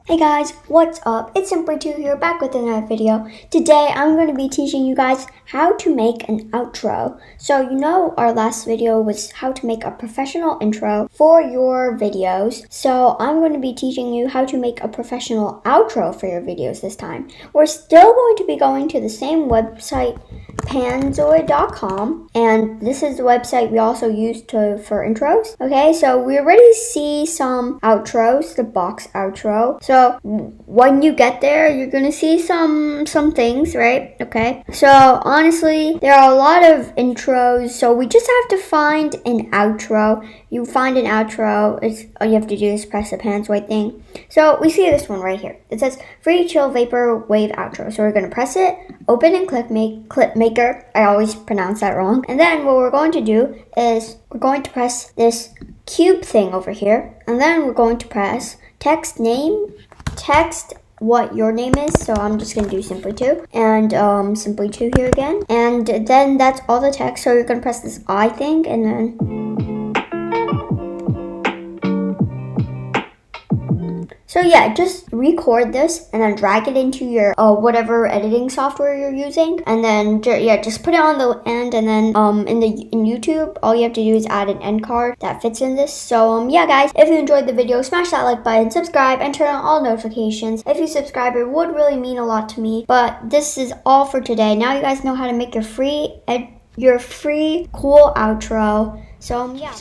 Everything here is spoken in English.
Hey guys, what's up? It's Simply2 here, back with another video. Today I'm going to be teaching you guys how to make an outro. So you know our last video was how to make a professional intro for your videos. So I'm going to be teaching you how to make a professional outro for your videos this time. We're still going to be going to the same website, panzoid.com, and this is the website we also use for intros. Okay, so we already see some outros, the box outro. So when you get there, you're gonna see some things, right? Okay, so honestly, there are a lot of intros, so we just have to find an outro. You find an outro, all you have to do is press the Panzoid thing. So we see this one right here. It says free chill vapor wave outro. So we're gonna press it, open in clip maker. I always pronounce that wrong. And then what we're going to do is we're going to press this cube thing over here, and then we're going to press text name, text what your name is. So I'm just gonna do Simply2 and Simply2 here again, and then that's all the text. So you're gonna press this I thing, and then so yeah, just record this and then drag it into your whatever editing software you're using, and then just put it on the end, and then in YouTube, all you have to do is add an end card that fits in this. So yeah guys, if you enjoyed the video, smash that like button, subscribe, and turn on all notifications. If you subscribe, it would really mean a lot to me. But this is all for today. Now you guys know how to make your free cool outro. So yeah.